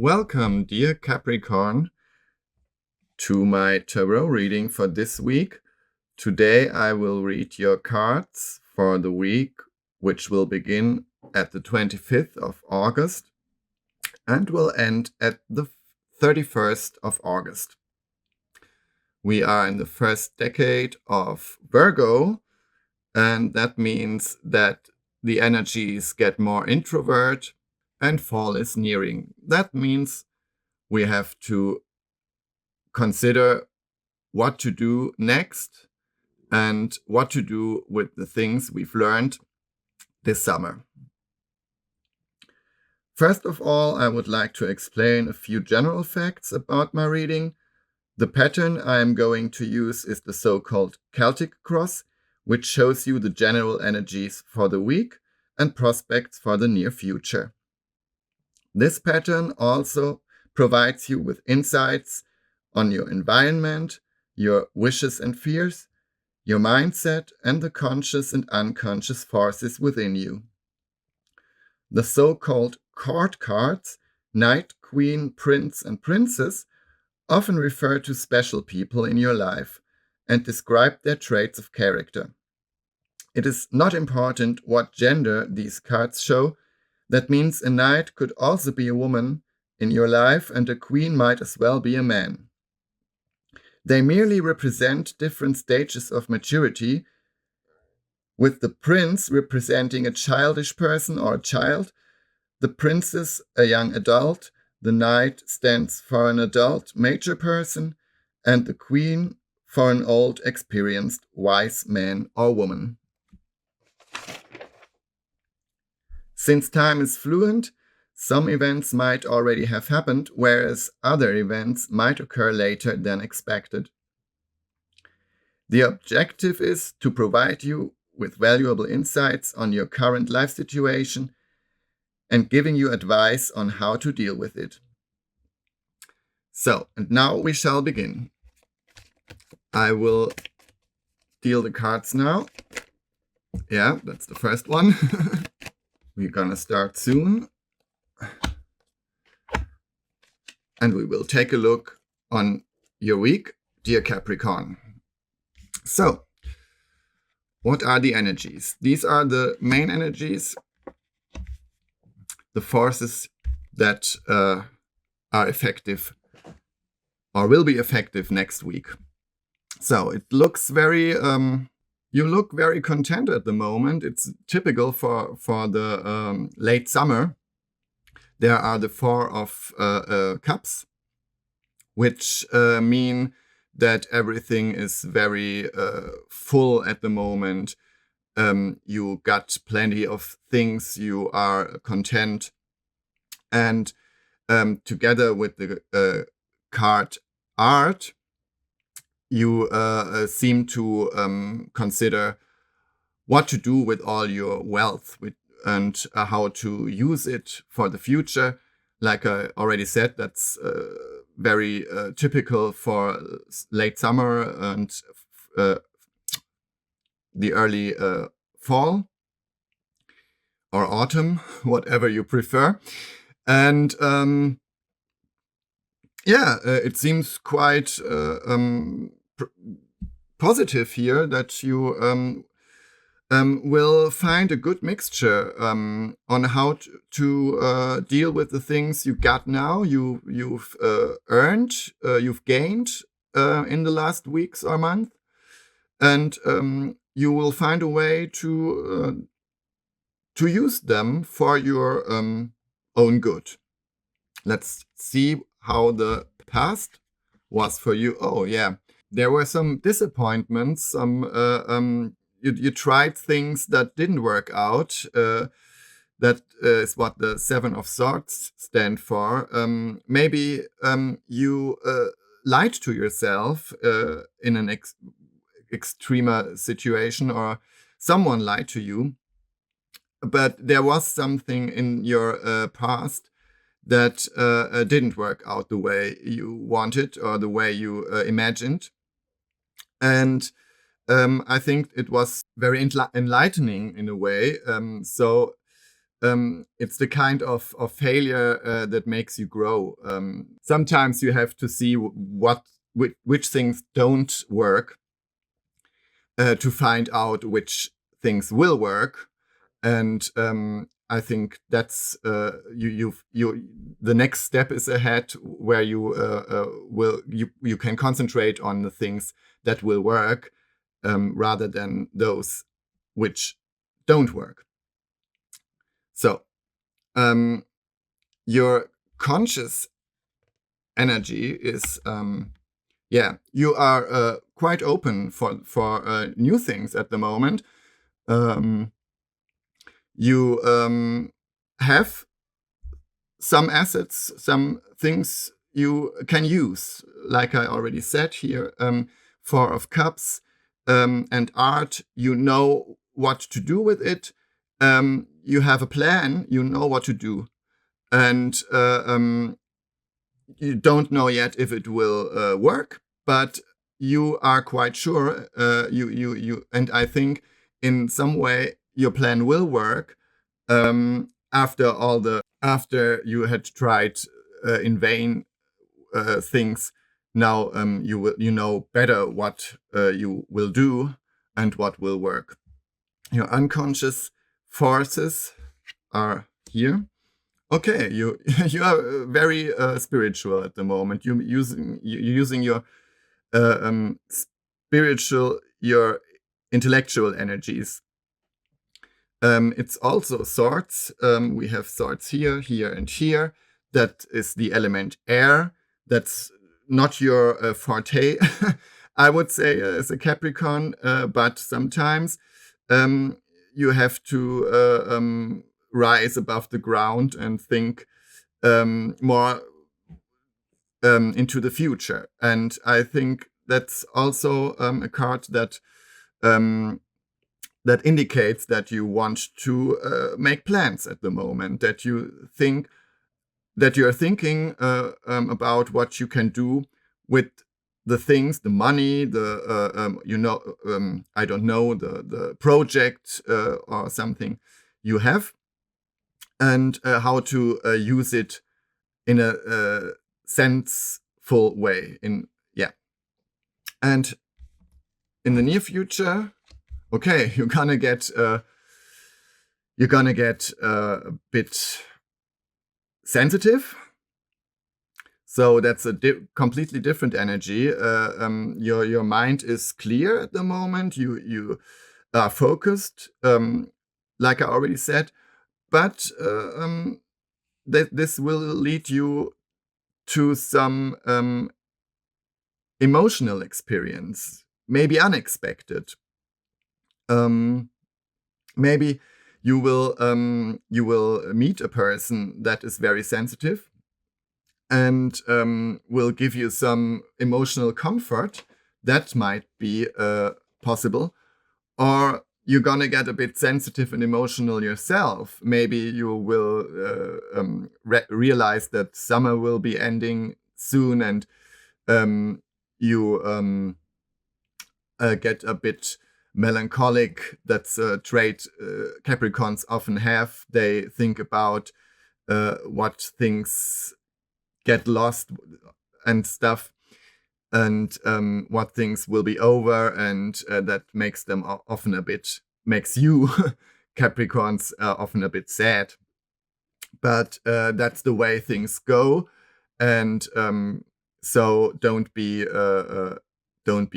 Welcome, dear Capricorn, to my tarot reading for this week. Today I will read your cards for the week, which will begin at the 25th of August and will end at the 31st of August. We are in the first decade of Virgo, and that means that the energies get more introvert and fall is nearing. That means we have to consider what to do next and what to do with the things we've learned this summer. First of all, I would like to explain a few general facts about my reading. The pattern I am going to use is the so-called Celtic cross, which shows you the general energies for the week and prospects for the near future. This pattern also provides you with insights on your environment, your wishes and fears, your mindset, and the conscious and unconscious forces within you. The so-called court cards, Knight, Queen, Prince, and Princess, often refer to special people in your life and describe their traits of character. It is not important what gender these cards show. That means a knight could also be a woman in your life, and a queen might as well be a man. They merely represent different stages of maturity, with the prince representing a childish person or a child, the princess a young adult, the knight stands for an adult mature person, and the queen for an old, experienced, wise man or woman. Since time is fluent, some events might already have happened, whereas other events might occur later than expected. The objective is to provide you with valuable insights on your current life situation and giving you advice on how to deal with it. So, and now we shall begin. I will deal the cards now. Yeah, that's the first one. We're gonna start soon. And we will take a look on your week, dear Capricorn. So, what are the energies? These are the main energies, the forces that are effective or will be effective next week. So, it looks very... you look very content at the moment. It's typical for the late summer. There are the Four of Cups, which mean that everything is very full at the moment. You got plenty of things. You are content. And together with the card art, you seem to consider what to do with all your wealth and how to use it for the future. Like I already said, that's very typical for late summer and the early fall or autumn, whatever you prefer. And it seems quite positive here that you will find a good mixture on how to deal with the things you got now, you've earned, you've gained in the last weeks or month, and you will find a way to use them for your own good. Let's see how the past was for you. Oh yeah, there were some disappointments. Some you tried things that didn't work out. That is what the Seven of Swords stand for. Maybe you lied to yourself in an extreme situation, or someone lied to you. But there was something in your past that didn't work out the way you wanted or the way you imagined. And I think it was very enlightening in a way. So it's the kind of failure that makes you grow. Sometimes you have to see which things don't work to find out which things will work. And I think that's you. The next step is ahead, where you can concentrate on the things that will work rather than those which don't work. So your conscious energy is you are quite open for new things at the moment. You have some assets, some things you can use, like I already said here. Four of Cups and art, you know what to do with it. You have a plan, you know what to do. And you don't know yet if it will work, but you are quite sure. And I think in some way your plan will work after you had tried in vain things. Now you know better what you will do and what will work. Your unconscious forces are here. Okay, you are very spiritual at the moment. You're using your your intellectual energies. It's also swords. We have swords here, here, and here. That is the element air. That's not your forte, I would say, as a Capricorn. But sometimes you have to rise above the ground and think more into the future. And I think that's also a card that that indicates that you want to make plans at the moment, that you are thinking about what you can do with the things, the money, I don't know, the project or something you have, and how to use it in a senseful way. And in the near future, okay, you're gonna get a bit sensitive. So that's a completely different energy. Your mind is clear at the moment. You are focused, like I already said, but this will lead you to some emotional experience, maybe unexpected. Maybe you will meet a person that is very sensitive and will give you some emotional comfort. That might be possible. Or you're gonna get a bit sensitive and emotional yourself. Maybe you will realize that summer will be ending soon, and you get a bit melancholic. That's a trait Capricorns often have. They think about what things get lost and stuff, and what things will be over, and that makes them makes you Capricorns often a bit sad. But that's the way things go, and so don't be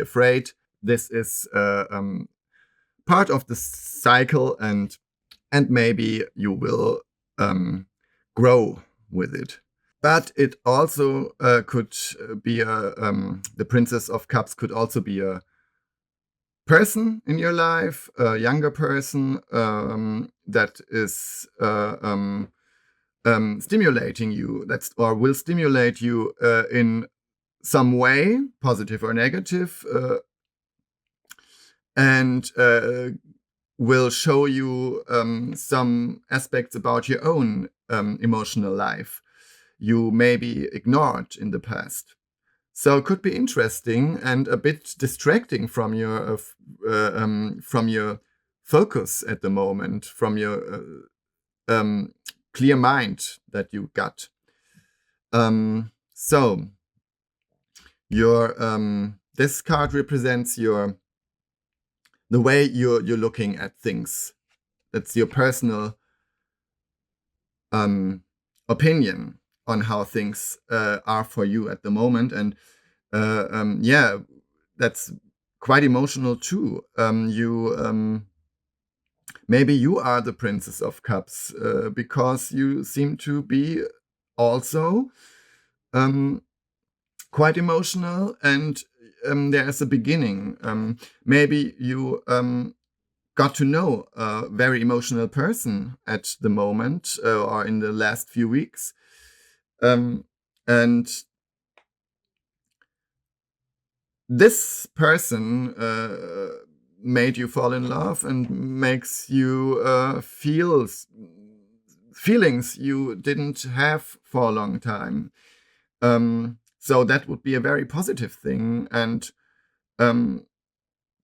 afraid. This is part of the cycle, and maybe you will grow with it. But it also could be the Princess of Cups could also be a person in your life, a younger person that is stimulating you, or will stimulate you in some way, positive or negative, and will show you some aspects about your own emotional life you maybe ignored in the past. So it could be interesting and a bit distracting from your focus at the moment, from your clear mind that you got. So your this card represents the way you're looking at things. That's your personal opinion on how things are for you at the moment, and yeah, that's quite emotional too. Maybe you are the Princess of Cups because you seem to be also quite emotional, and there's a beginning. Maybe you got to know a very emotional person at the moment or in the last few weeks. And this person made you fall in love and makes you feel feelings you didn't have for a long time. So that would be a very positive thing. And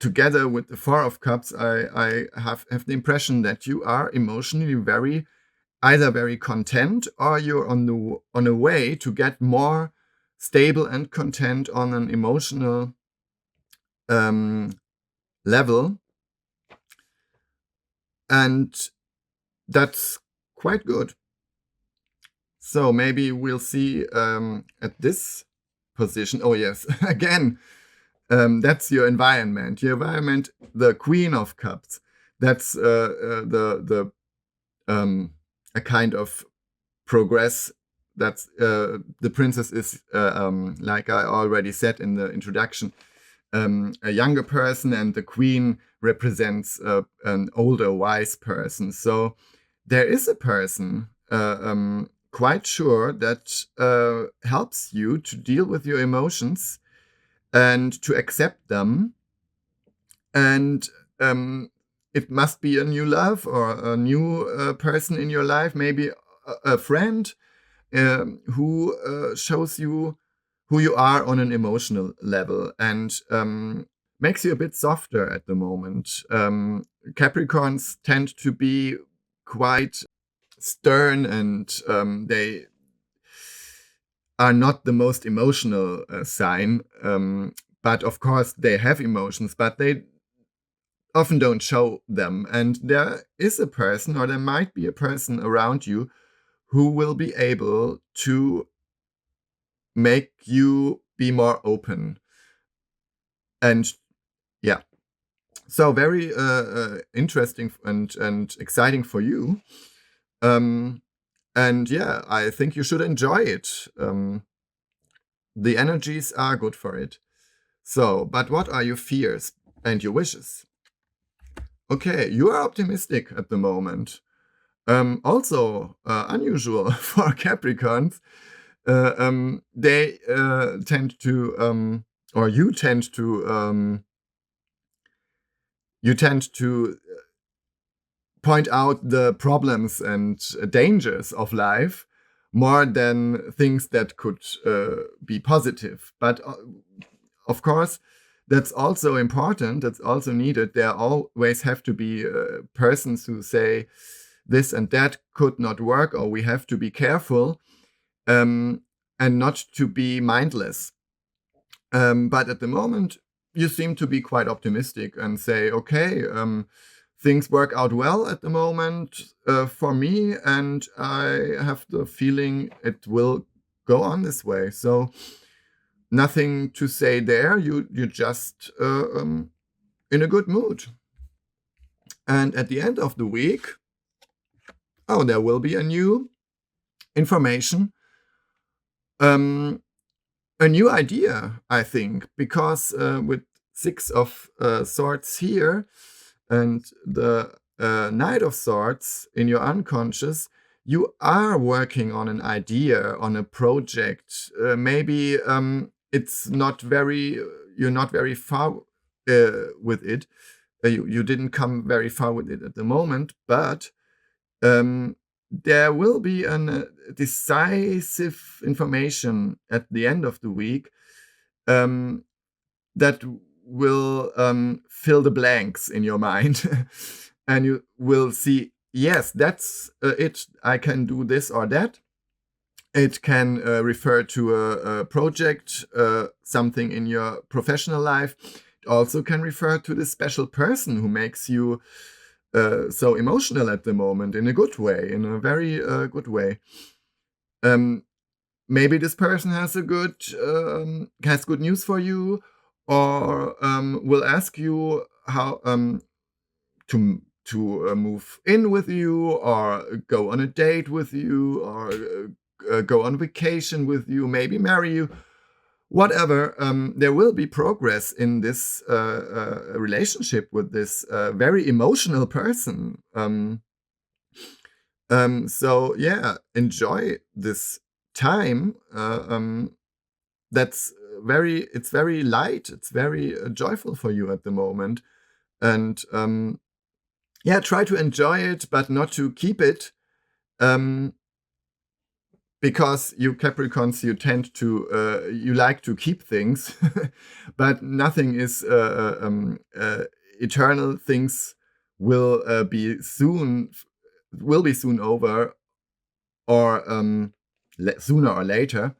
together with the Four of Cups, I have the impression that you are emotionally either very content, or you're on a way to get more stable and content on an emotional level, and that's quite good. So maybe we'll see at this position. Oh yes, again, that's your environment. Your environment, the Queen of Cups. That's a kind of progress. That's the princess is like I already said in the introduction, a younger person, and the queen represents an older, wise person. So there is a person quite sure that helps you to deal with your emotions and to accept them. And it must be a new love or a new person in your life, maybe a friend who shows you who you are on an emotional level, and makes you a bit softer at the moment. Capricorns tend to be quite stern, and they are not the most emotional sign. But of course, they have emotions, but they often don't show them. And there is a person, or there might be a person around you who will be able to make you be more open. And yeah, so very interesting and exciting for you. And yeah, I think you should enjoy it. The energies are good for it. So, but what are your fears and your wishes? Okay, you are optimistic at the moment. Also unusual for Capricorns. They tend to, or you tend to point out the problems and dangers of life more than things that could be positive. But of course, that's also important. That's also needed. There always have to be persons who say this and that could not work, or we have to be careful, and not to be mindless. But at the moment, you seem to be quite optimistic and say, okay, things work out well at the moment for me, and I have the feeling it will go on this way. So nothing to say there. You're just in a good mood. And at the end of the week, there will be a new information, a new idea, I think, because with Six of Swords here and the Knight of Swords in your unconscious, you are working on an idea, on a project. Maybe it's not very, you're not very far with it. You didn't come very far with it at the moment, but there will be a decisive information at the end of the week that will fill the blanks in your mind. And you will see, yes, that's it. I can do this or that. It can refer to a project, something in your professional life. It also can refer to this special person who makes you so emotional at the moment, in a good way, in a very good way. Maybe this person has good news for you, or will ask you how to move in with you, or go on a date with you, or go on vacation with you, maybe marry you. Whatever, there will be progress in this relationship with this very emotional person. So yeah, enjoy this time. It's very light. It's very joyful for you at the moment, and yeah, try to enjoy it, but not to keep it. Because you Capricorns, you tend to you like to keep things, but nothing is eternal. Things will be soon over, or sooner or later.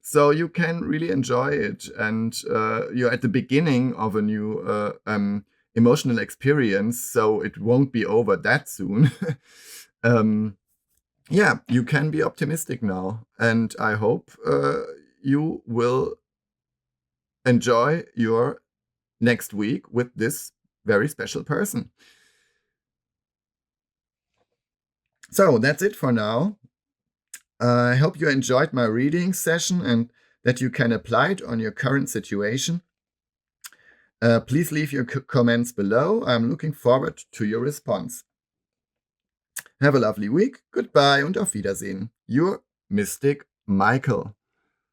So you can really enjoy it, and you're at the beginning of a new emotional experience, so it won't be over that soon. Yeah, you can be optimistic now, and I hope you will enjoy your next week with this very special person. So that's it for now. I hope you enjoyed my reading session and that you can apply it on your current situation. Please leave your comments below. I'm looking forward to your response. Have a lovely week. Goodbye und auf Wiedersehen. Your Mystic Michael.